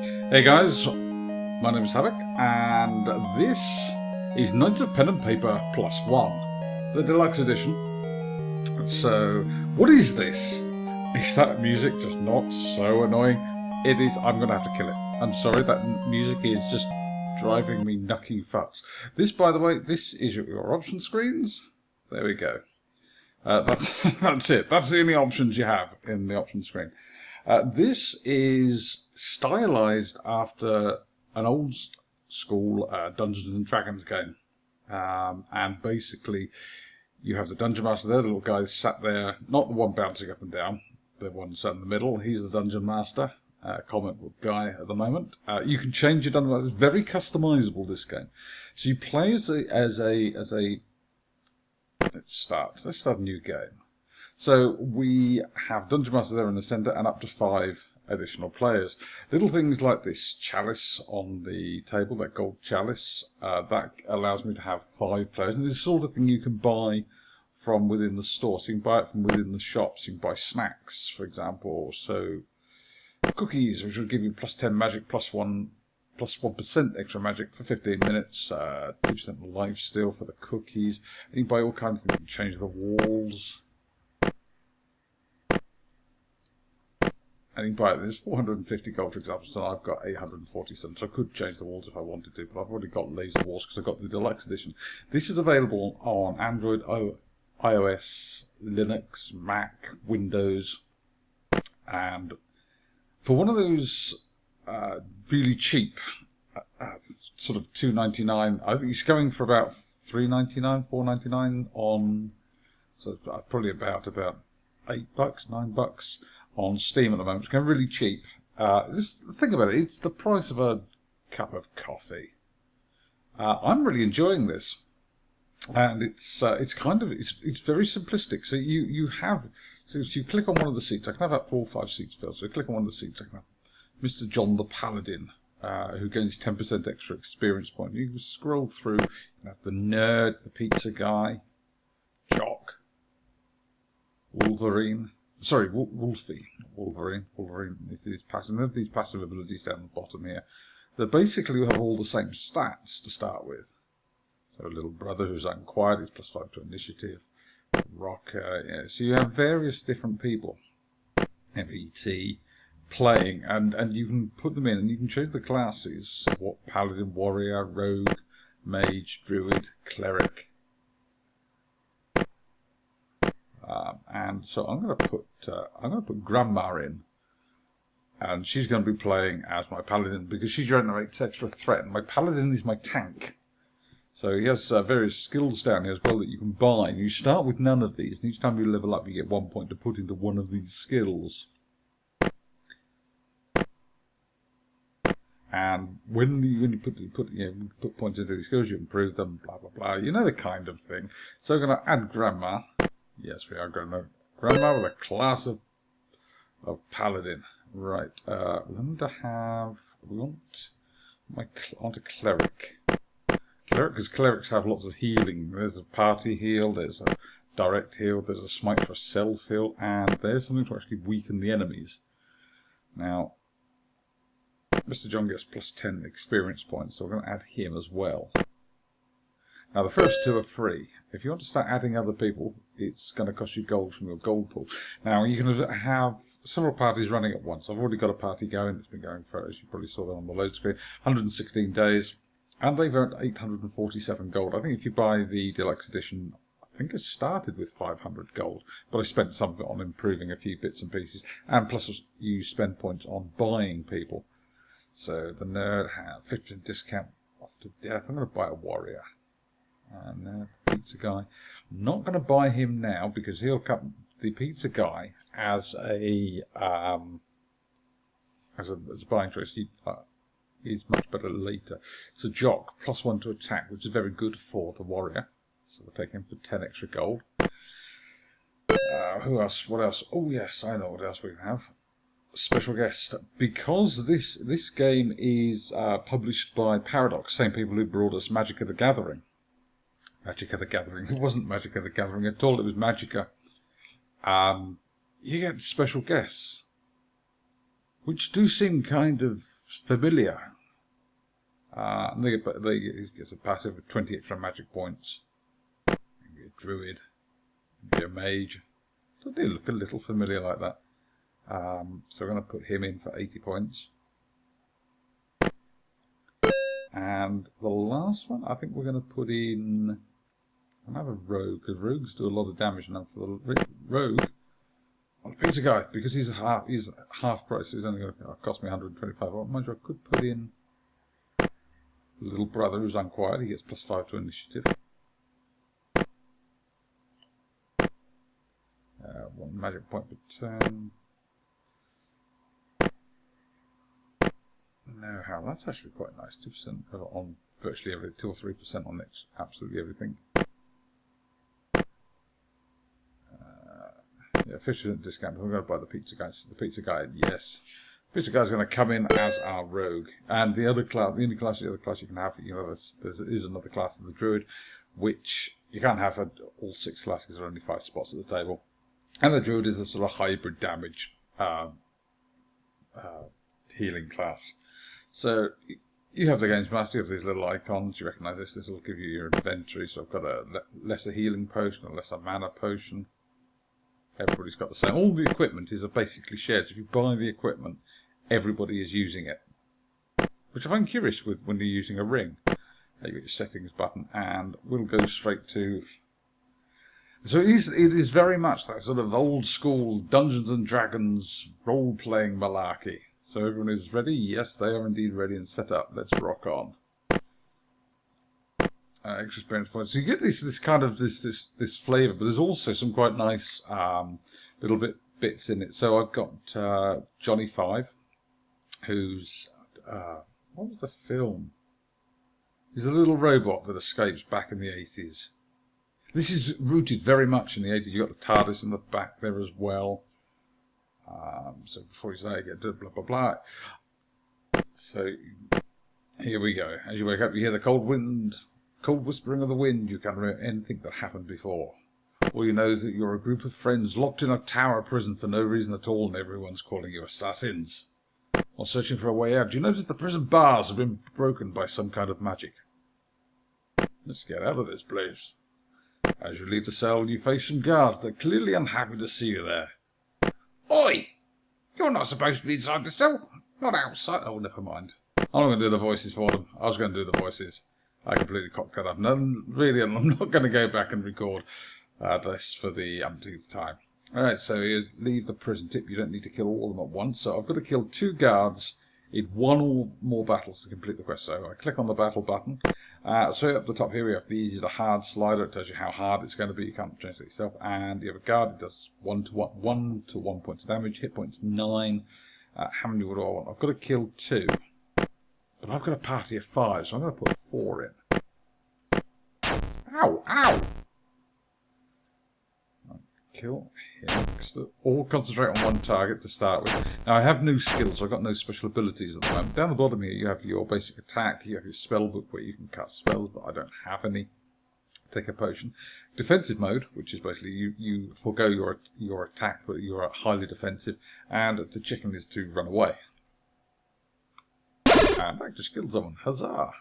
Hey guys, my name is Havoc, and this is Knights of Pen and Paper +1, the deluxe edition. So, what is this? Is that music just not so annoying? It is. I'm going to have to kill it. I'm sorry, that music is just driving me nucky fucks. This, by the way, this is your option screens. There we go. That's it. That's the only options you have in the option screen. This is stylized after an old school Dungeons and Dragons game. And basically, you have the Dungeon Master there, the little guy sat there, not the one bouncing up and down, the one sat in the middle. He's the Dungeon Master, comic book guy at the moment. You can change your Dungeon Master. It's very customizable, this game. So you play as a let's start a new game. So we have Dungeon Master there in the centre and up to 5 additional players. Little things like this chalice on the table, that gold chalice, that allows me to have 5 players. And this is the sort of thing you can buy from within the store. So you can buy it from within the shops. You can buy snacks, for example. So cookies, which will give you +10 magic, +1% extra magic for 15 minutes, 2% life steal for the cookies. And you can buy all kinds of things. You can change the walls. And you can buy it. There's 450 gold, for example, so I've got 847, so I could change the walls if I wanted to, but I've already got laser walls because I've got the deluxe edition. This is available on Android, iOS, Linux, Mac, Windows, and for one of those really cheap, sort of $2.99, I think it's going for about $3.99, $4.99 on, so probably about $8, $9 on Steam at the moment. It's going really cheap. Think about it. It's the price of a cup of coffee. I'm really enjoying this, and it's very simplistic. So you click on one of the seats. I can have up to all 5 seats filled. So you click on one of the seats. I can have Mr. John the Paladin, who gains 10% extra experience point. You can scroll through. You can have the nerd, the pizza guy, Jock, Wolverine. Sorry, Wolfie. Wolverine. These passive abilities down the bottom here. They basically have all the same stats to start with. So little brother who's unquiet, he's +5 to initiative. Rocker, yeah. So you have various different people, MET, playing, and you can put them in, and you can change the classes. What paladin, warrior, rogue, mage, druid, cleric. And so I'm going to put Grandma in, and she's going to be playing as my paladin because she generates extra threat. And my paladin is my tank, so he has various skills down here as well that you can buy. You start with none of these, and each time you level up, you get 1 point to put into one of these skills. And when you put points into these skills, you improve them. Blah blah blah. You know the kind of thing. So we're going to add Grandma. Yes, we are Grandma with a class of paladin. Right. We want a cleric. Cleric, because clerics have lots of healing. There's a party heal. There's a direct heal. There's a smite for self heal, and there's something to actually weaken the enemies. Now, Mr. John gets +10 experience points, so we're going to add him as well. Now, the first 2 are free. If you want to start adding other people, it's going to cost you gold from your gold pool. Now, you can have several parties running at once. I've already got a party going that's been going for, as you probably saw there on the load screen, 116 days, and they've earned 847 gold. I think if you buy the deluxe edition, I think it started with 500 gold, but I spent some of it on improving a few bits and pieces, and plus you spend points on buying people. So the nerd has 15% discount off to death. I'm going to buy a warrior. And the pizza guy. I'm not going to buy him now because he'll come. The pizza guy as a buying choice. He's much better later. So Jock +1 to attack, which is very good for the warrior. So we'll take him for 10 extra gold. Who else? What else? Oh yes, I know what else we have. Special guest, because this game is published by Paradox, same people who brought us Magic of the Gathering. Magic of the Gathering. It wasn't Magic of the Gathering at all. It was Magicka. You get special guests. which do seem kind of familiar. He gets a passive of 20 extra magic points. Be a druid, be a mage. So they look a little familiar like that. So we're going to put him in for 80 points. And the last one, I think we're going to put in another rogue, because rogues do a lot of damage. And for the rogue, well, the pizza guy, because he's half price, so he's only going to cost me 125. Well, mind you, I could put in the little brother who's unquiet. He gets +5 to initiative. 1 magic point per turn. No, how that's actually quite nice. 2% on virtually everything, 2 or 3% on absolutely everything. Yeah, 50% discount. We're going to buy the pizza guy. The pizza guy, yes. The pizza guy's going to come in as our rogue, and the other class, the other class you can have, there is another class of the druid, which you can't have at all 6 classes. There are only 5 spots at the table, and the druid is a sort of hybrid damage healing class. So you have the games master, you have these little icons, you recognise this, this will give you your inventory. So I've got a lesser healing potion, a lesser mana potion. Everybody's got the same. All the equipment is basically shared. So if you buy the equipment, everybody is using it. Which I find curious with when you're using a ring. You got your settings button, and we'll go straight to... So it is very much that sort of old school Dungeons and Dragons role-playing malarkey. So everyone is ready? Yes, they are indeed ready and set up. Let's rock on. Extra experience points. So you get this kind of this flavour, but there's also some quite nice little bits in it. So I've got Johnny Five, who's what was the film? He's a little robot that escapes back in the 80s. This is rooted very much in the 80s. You've got the TARDIS in the back there as well. So before you say it, get blah blah blah. So here we go. As you wake up, you hear the cold whispering of the wind. You can't remember anything that happened before. All you know is that you're a group of friends locked in a tower prison for no reason at all, and everyone's calling you assassins. While searching for a way out, you notice the prison bars have been broken by some kind of magic. Let's get out of this place. As you leave the cell, you face some guards. They're clearly unhappy to see you there. Oi! You're not supposed to be inside the cell. Not outside. Oh, never mind. I'm not going to do the voices for them. I was going to do the voices. I completely cocked that up. No, really, I'm not going to go back and record this for the umpteenth time. Alright, so you leave the prison. Tip, you don't need to kill all of them at once. So I've got to kill 2 guards in 1 or more battles to complete the quest. So I click on the battle button. So up the top here we have the easy to hard slider. It tells you how hard it's going to be. You can't change it yourself. And you have a guard. It does 1 to 1 points of damage. Hit points 9. How many would I want? I've got to kill 2. But I've got a party of 5, so I'm going to put 4 in. Ow! Ow! Kill him. All concentrate on 1 target to start with. Now I have no skills, I've got no special abilities at the moment. Down the bottom here you have your basic attack, you have your spell book where you can cast spells, but I don't have any. Take a potion. Defensive mode, which is basically you forego your attack, but you are highly defensive, and the chicken is to run away. And that just killed someone. Huzzah!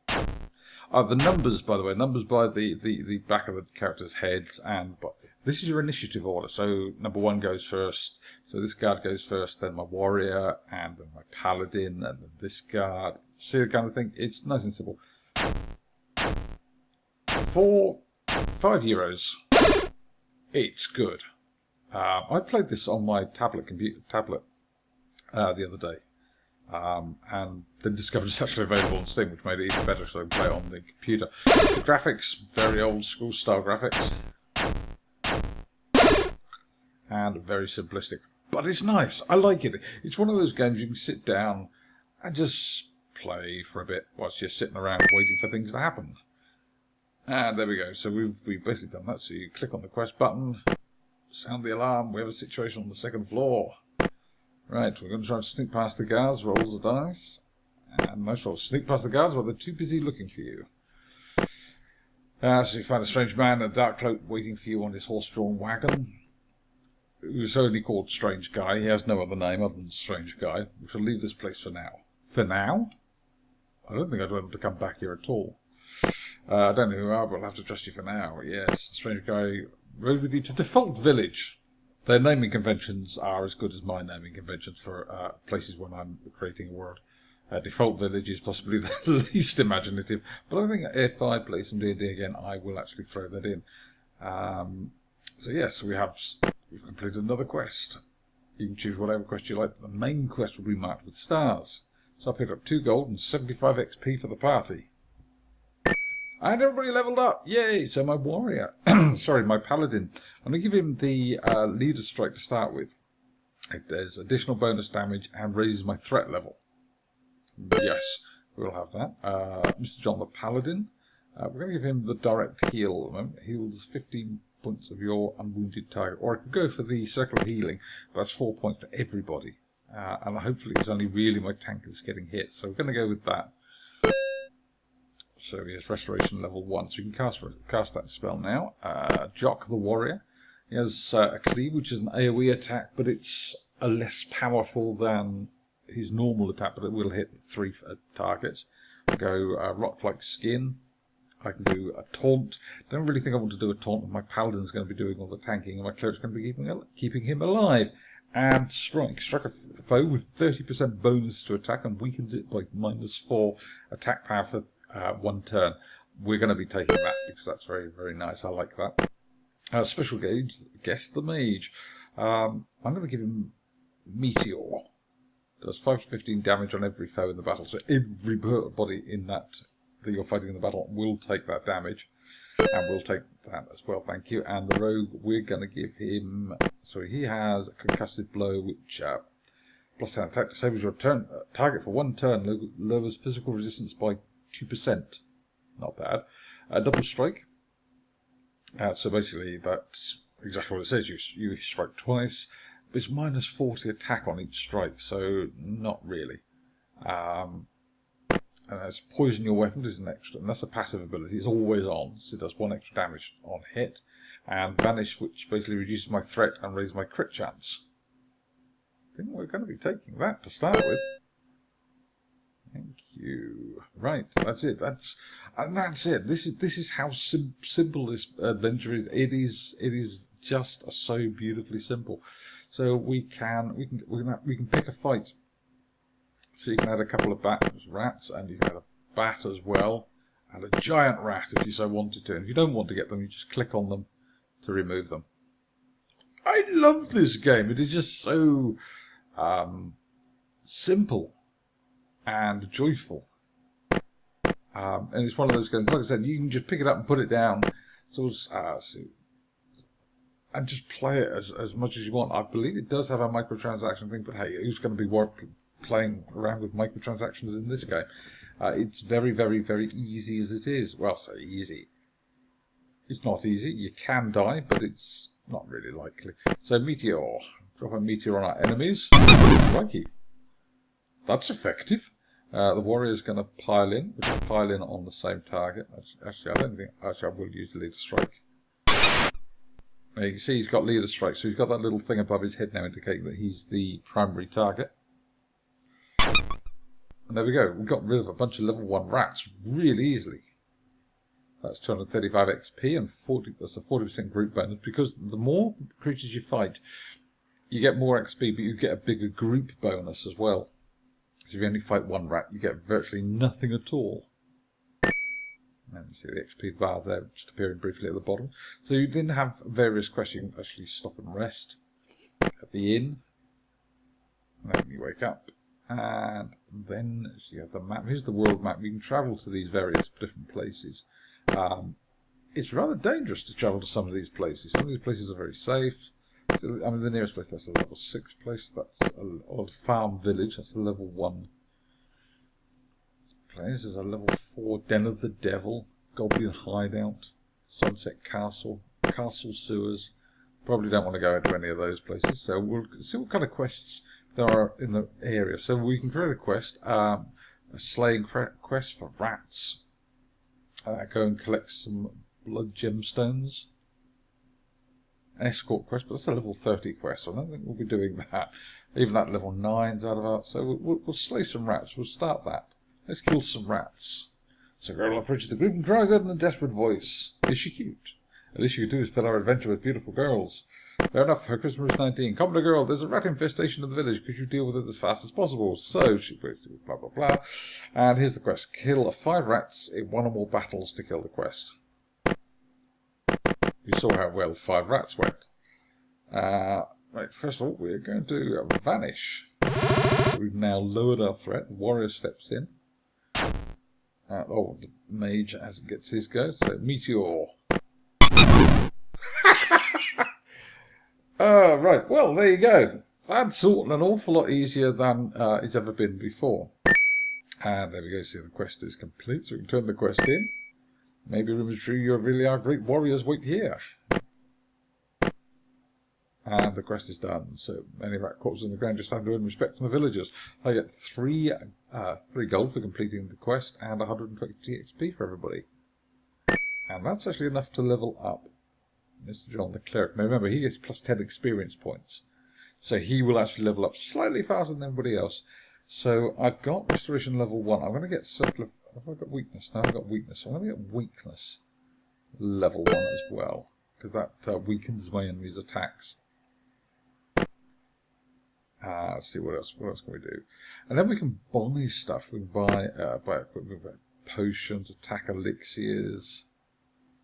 The numbers, by the way, numbers by the back of the character's heads, and this is your initiative order. So number 1 goes first. So this guard goes first, then my warrior, and then my paladin, and then this guard. See the kind of thing? It's nice and simple. For €5, it's good. I played this on my tablet the other day. And then discovered it's actually available on Steam, which made it even better, so I can play it on the computer. The graphics, very old school style graphics, and very simplistic, but it's nice. I like it. It's one of those games you can sit down and just play for a bit whilst you're sitting around waiting for things to happen. And there we go. So we've basically done that. So you click on the quest button, sound the alarm. We have a situation on the 2nd floor. Right, we're going to try and sneak past the guards, rolls the dice, and nice roll. Sneak past the guards while they're too busy looking for you. So you find a strange man in a dark cloak waiting for you on his horse-drawn wagon. who's only called Strange Guy. He has no other name other than Strange Guy. We shall leave this place for now. For now? I don't think I'd want to come back here at all. I don't know who you are, but I'll have to trust you for now. Yes, Strange Guy rode with you to Default Village. Their naming conventions are as good as my naming conventions for places when I'm creating a world. Default Village is possibly the least imaginative, but I think if I play some D&D again, I will actually throw that in. So yes, we've completed another quest. You can choose whatever quest you like. The main quest will be marked with stars. So I picked up 2 gold and 75 XP for the party. And everybody leveled up! Yay! So my warrior, sorry, my paladin, I'm going to give him the leader strike to start with. It does additional bonus damage and raises my threat level. Yes, we'll have that. Mr. John the Paladin, we're going to give him the direct heal at the moment. Heals 15 points of your unwounded target. Or I could go for the circle of healing, but that's 4 points to everybody. And hopefully it's only really my tank that's getting hit. So we're going to go with that. So he has Restoration level 1. So you can cast that spell now. Jock the Warrior. He has a Cleave, which is an AoE attack, but it's less powerful than his normal attack, but it will hit 3 targets. Go Rock-like Skin. I can do a Taunt. Don't really think I want to do a Taunt. My Paladin's going to be doing all the tanking, and my Cleric's going to be keeping him alive. And Strike. Strike a foe with 30% bonus to attack and weakens it by -4 attack power for 1 turn. We're going to be taking that because that's very, very nice. I like that. Special guest, the Mage. I'm going to give him Meteor. Does 5 to 15 damage on every foe in the battle. So everybody in that you're fighting in the battle will take that damage. And we'll take that as well, thank you. And the Rogue, we're going to give him... So he has a Concussive Blow, which plus 10 attack disables your target for 1 turn, lowers physical resistance by 2%. Not bad. Double Strike. So basically, that's exactly what it says. You strike twice. But it's -40 attack on each strike, so not really. And as Poison Your Weapon is an extra, and that's a passive ability. It's always on, so it does 1 extra damage on hit. And Vanish, which basically reduces my threat and raises my crit chance. I think we're going to be taking that to start with. Thank you. Right, that's it. That's it. This is how simple this adventure is. It is just so beautifully simple. So we can pick a fight. So you can add a couple of rats, and you can add a bat as well, and a giant rat if you so wanted to. And if you don't want to get them, you just click on them to remove them. I love this game. It is just so simple and joyful. And it's one of those games, like I said, you can just pick it up and put it down. And just play it as much as you want. I believe it does have a microtransaction thing, but hey, who's going to be playing around with microtransactions in this game? It's very, very, very easy as it is. Well, so easy. It's not easy. You can die, but it's not really likely. So Meteor. Drop a meteor on our enemies. Crikey. That's effective. The warrior's going to pile in. We're going to pile in on the same target. Actually, I will use the leader strike. Now you can see he's got leader strike, so he's got that little thing above his head now indicating that he's the primary target. And there we go. We got rid of a bunch of level 1 rats really easily. That's 235 XP and that's a 40% group bonus, because the more creatures you fight, you get more XP, but you get a bigger group bonus as well. So if you only fight 1 rat, you get virtually nothing at all. And you see the XP bar there, just appearing briefly at the bottom. So you then have various quests. You can actually stop and rest at the inn. And then you wake up. And then so you have the map. Here's the world map. You can travel to these various different places. It's rather dangerous to travel to some of these places. Some of these places are very safe. So, I mean, the nearest place, that's a level 6 place. That's an old farm village. That's a level 1 place. There's a level 4 Den of the Devil, Goblin Hideout, Sunset Castle, Castle Sewers. Probably don't want to go into any of those places. So we'll see what kind of quests there are in the area. So we can create a quest, a slaying quest for rats. Go and collect some blood gemstones. escort quest, but that's a level 30 quest, so I don't think we'll be doing that. Even that level 9's out of our... So we'll slay some rats. We'll start that. Let's kill some rats. So girl approaches the group and cries out in a desperate voice. Is she cute? The least you could do is fill our adventure with beautiful girls. Fair enough, her Christmas is 19. Commoner girl, there's a rat infestation in the village. Could you deal with it as fast as possible? So she blah blah blah. And here's the quest. Kill 5 rats in 1 or more battles to kill the quest. You saw how well 5 rats went. Right, first of all, we're going to vanish. We've now lowered our threat. The warrior steps in. The mage as it gets his go. So, meteor. Right, well, there you go. That's an awful lot easier than it's ever been before. And there we go, see the quest is complete, so we can turn the quest in. Maybe rumors true, you really are great warriors, wait here. And the quest is done, so many rat corpses on the ground just have to earn respect from the villagers. I get 3 gold for completing the quest and 120 XP for everybody. And that's actually enough to level up Mr. John the Cleric. Now remember, he gets plus 10 experience points. So he will actually level up slightly faster than everybody else. So I've got Restoration level 1. I'm going to get Circle of... Have I got Weakness? No, I've got Weakness. So I'm going to get Weakness level 1 as well. Because that weakens my enemy's attacks. Let's see what else can we do. And then we can buy stuff. We can buy equipment, we can buy potions, attack elixirs,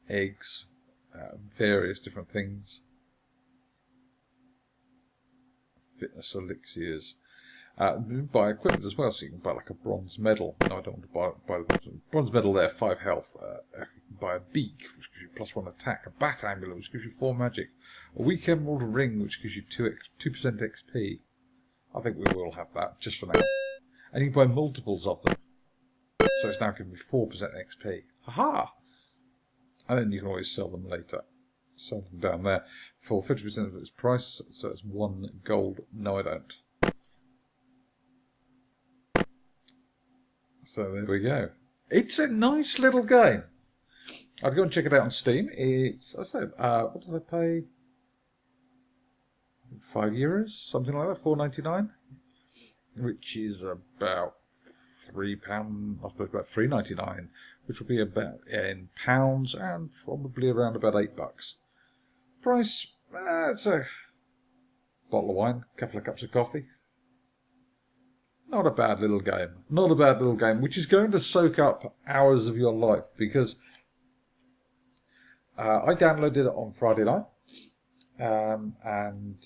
eggs, various different things. Fitness elixirs. You can buy equipment as well, so you can buy like a bronze medal. No, I don't want to buy the bronze medal there, 5 health. You can buy a beak, which gives you +1 attack. A bat amulet, which gives you 4 magic. A weak emerald ring, which gives you 2% XP. I think we will have that, just for now. And you can buy multiples of them. So it's now giving me 4% XP. Haha! And then you can always sell them later. Sell them down there for 50% of its price, so it's 1 gold. No, I don't. So there we go. It's a nice little game. I'd go and check it out on Steam. It's, I said, what did I pay? €5, something like that, $4.99, which is about £3, I suppose about $3.99, which will be about in pounds and probably around about $8. Price, it's a bottle of wine, a couple of cups of coffee. Not a bad little game. Not a bad little game, which is going to soak up hours of your life, because I downloaded it on Friday night, and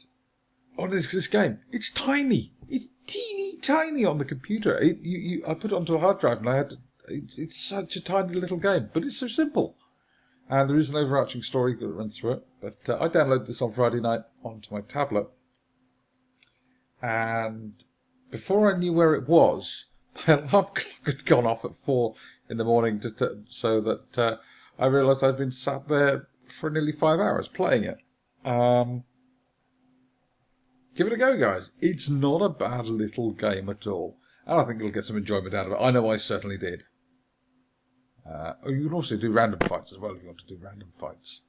on this game, it's tiny. It's teeny tiny on the computer. I put it onto a hard drive, and it's such a tiny little game, but it's so simple. And there is an overarching story that runs through it. But I downloaded this on Friday night onto my tablet, and before I knew where it was, my alarm clock had gone off at 4 in the morning, so that I realised I'd been sat there for nearly 5 hours playing it. Give it a go, guys. It's not a bad little game at all. And I think you'll get some enjoyment out of it. I know I certainly did. You can also do random fights as well if you want to do random fights.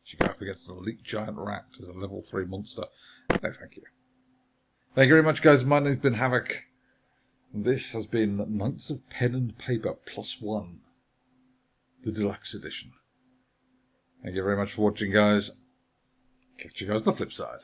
You go up against an elite giant rat as a level 3 monster. No, thank you. Thank you very much, guys. My name's been Havoc. And this has been Knights of Pen and Paper +1. The Deluxe Edition. Thank you very much for watching, guys. Catch you guys on the flip side.